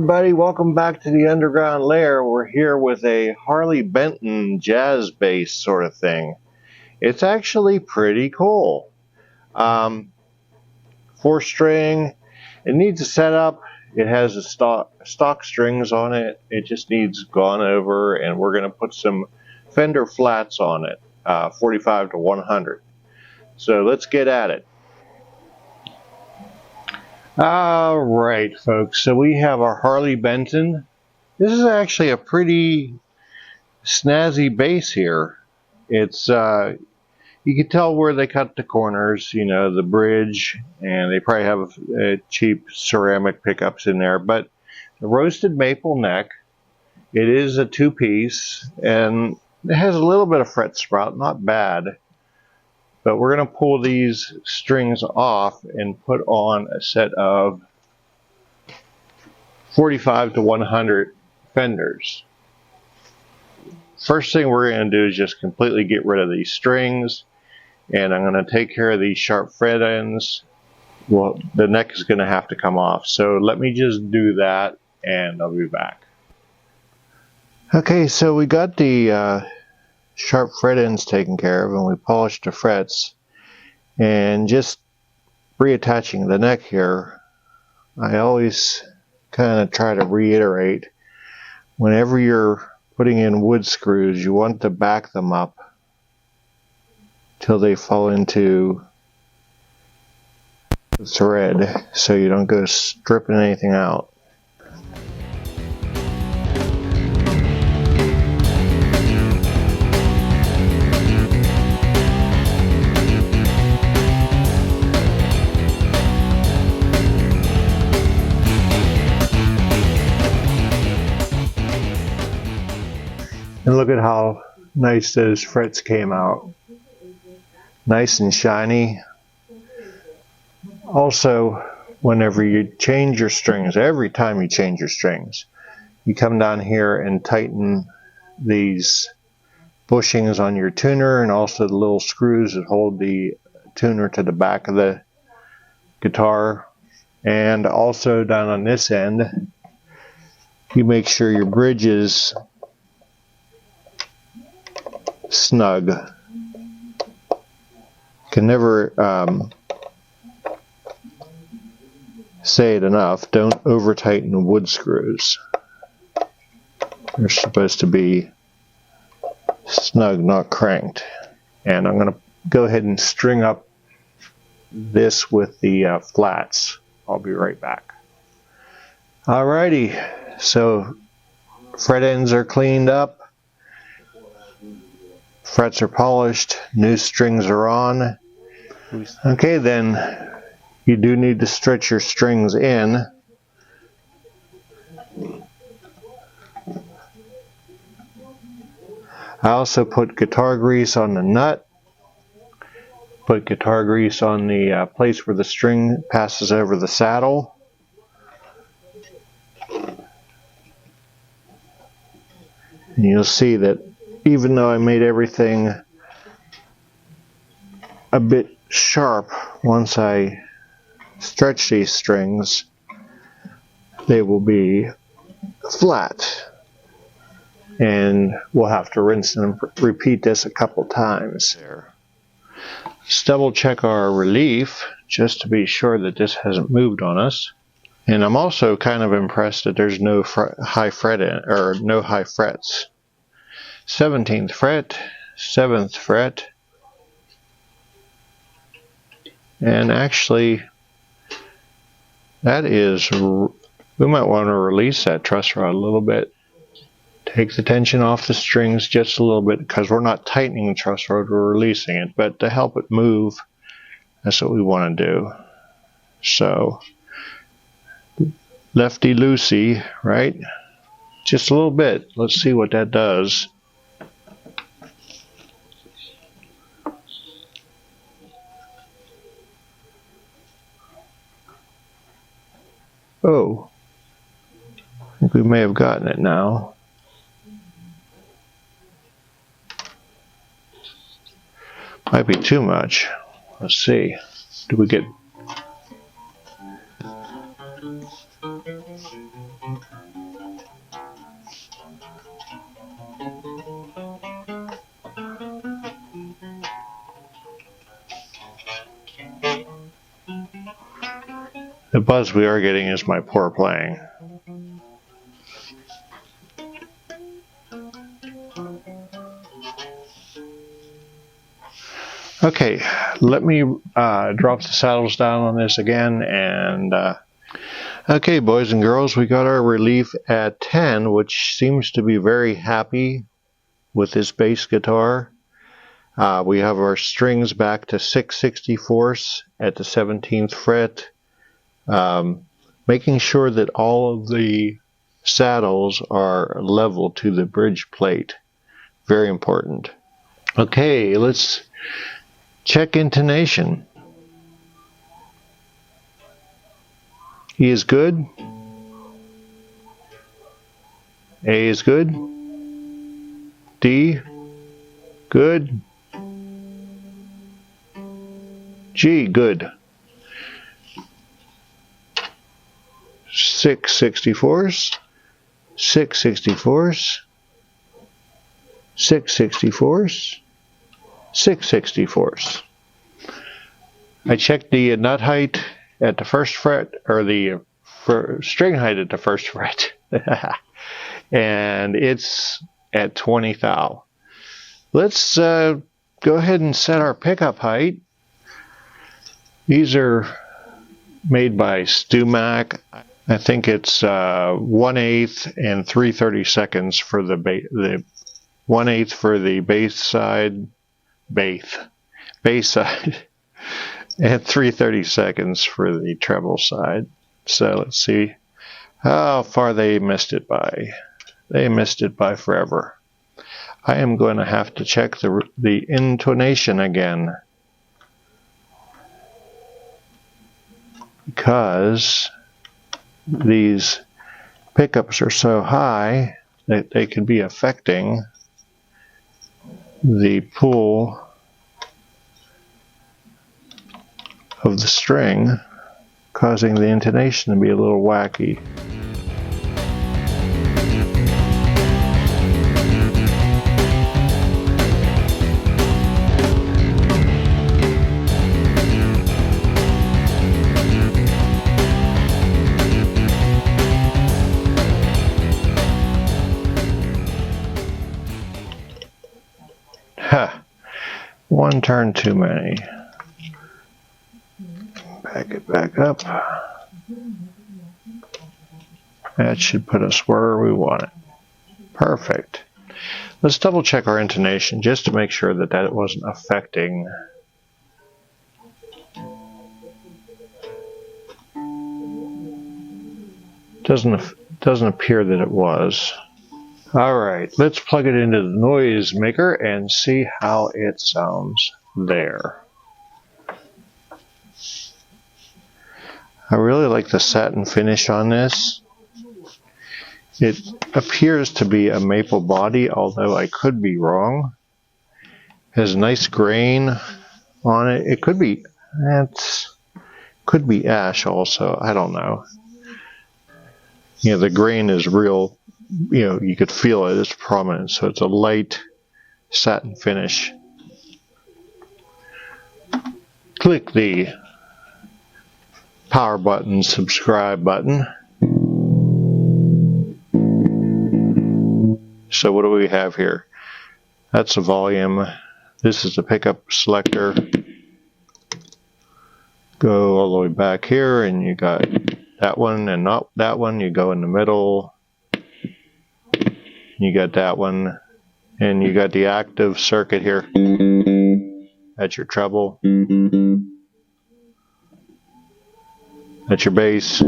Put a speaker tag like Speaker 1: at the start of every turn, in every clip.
Speaker 1: everybody, welcome back to the Underground Lair. We're here with a Harley Benton jazz bass sort of thing. It's actually pretty cool. 4-string, it needs a setup. It has a stock strings on it. It just needs gone over, and we're going to put some Fender flats on it, 45 to 100. So let's get at it. Alright folks, so we have our Harley Benton. This is actually a pretty snazzy bass here. It's you can tell where they cut the corners, you know, the bridge, and they probably have cheap ceramic pickups in there, but the roasted maple neck, it is a 2-piece, and it has a little bit of fret sprout, not bad. But we're going to pull these strings off and put on a set of 45 to 100 Fenders. First thing we're going to do is just completely get rid of these strings, and I'm going to take care of these sharp fret ends. Well, the neck is going to have to come off, so let me just do that and I'll be back. Okay, so we got the sharp fret ends taken care of, and we polished the frets, and just reattaching the neck here, I always kind of try to reiterate, whenever you're putting in wood screws, you want to back them up till they fall into the thread, so you don't go stripping anything out. And look at how nice those frets came out. Nice and shiny. Also, whenever you change your strings, every time you change your strings, you come down here and tighten these bushings on your tuner, and also the little screws that hold the tuner to the back of the guitar. And also down on this end, you make sure your bridge is snug. Can never say it enough, don't over tighten wood screws. They're supposed to be snug, not cranked. And I'm going to go ahead and string up this with the flats. I'll be right back. Alrighty, so fret ends are cleaned up. Frets are polished, new strings are on. Okay, then you do need to stretch your strings in. I also put guitar grease on the nut, put guitar grease on the place where the string passes over the saddle. And you'll see that even though I made everything a bit sharp, once I stretch these strings, they will be flat. And we'll have to rinse and repeat this a couple times. Let's double check our relief just to be sure that this hasn't moved on us. And I'm also kind of impressed that there's no high fret or no high frets. 17th fret, 7th fret, and actually that is, we might want to release that truss rod a little bit, take the tension off the strings just a little bit, because we're not tightening the truss rod, we're releasing it, but to help it move, that's what we want to do. So lefty loosey, right? Just a little bit. Let's see what that does. Oh, I think we may have gotten it now. Might be too much. Let's see. Do we get... The buzz we are getting is my poor playing. Okay, let me drop the saddles down on this again, and okay, boys and girls, we got our relief at 10, which seems to be very happy with this bass guitar. We have our strings back to 6/64 at the 17th fret, making sure that all of the saddles are level to the bridge plate. Very important. Okay, let's check intonation. E is good. A is good. D, good. G, good. 6/64, 6/64, 6/64, 6/64. I checked the nut height at the first fret, or the string height at the first fret, and it's at 20 thou. Let's go ahead and set our pickup height. These are made by Stringman. I think it's 1/8 and 3/32 for the 1/8 for the bass side, bass side, and 3/32 for the treble side. So let's see how far they missed it by. They missed it by forever. I am going to have to check the intonation again, because these pickups are so high that they could be affecting the pull of the string, causing the intonation to be a little wacky. One turn too many. Back it back up. That should put us where we want it. Perfect. Let's double check our intonation just to make sure that that wasn't affecting. Doesn't appear that it was. Alright, let's plug it into the noise maker and see how it sounds there. I really like the satin finish on this. It appears to be a maple body, although I could be wrong. It has a nice grain on it. It could be ash also, I don't know. You know, the grain is real. You know, you could feel it, it's prominent, so it's a light satin finish. Click the power button, subscribe button. So what do we have here? That's the volume. This is the pickup selector. Go all the way back here, and you got that one and not that one. You go in the middle. You got that one, and you got the active circuit here. That's your treble. That's your bass.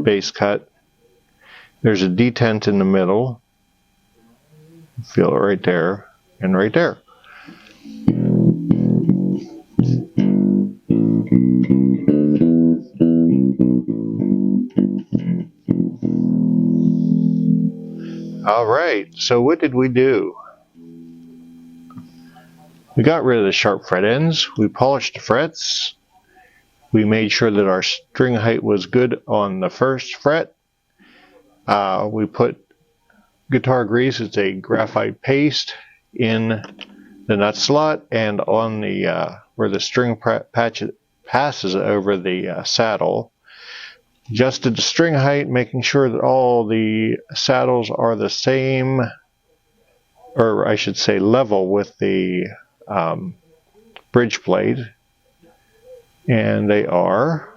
Speaker 1: Bass cut. There's a detent in the middle. Feel it right there and right there. Alright, so what did we do? We got rid of the sharp fret ends, we polished the frets, we made sure that our string height was good on the first fret, we put guitar grease, it's a graphite paste, in the nut slot and on the where the string patch passes over the saddle. Adjusted the string height, making sure that all the saddles are the same, or I should say level with the bridge plate, and they are.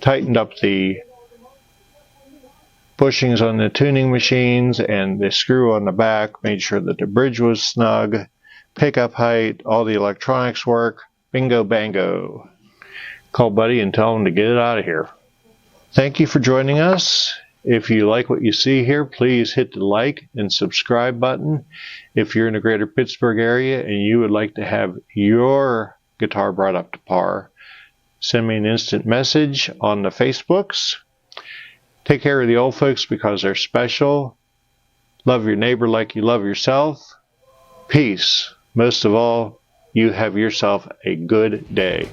Speaker 1: Tightened up the bushings on the tuning machines and the screw on the back, made sure that the bridge was snug, pickup height, all the electronics work. Bingo bango. Call Buddy and tell him to get it out of here. Thank you for joining us. If you like what you see here, please hit the like and subscribe button. If you're in the greater Pittsburgh area and you would like to have your guitar brought up to par, send me an instant message on the Facebooks. Take care of the old folks because they're special. Love your neighbor like you love yourself. Peace. Most of all, you have yourself a good day.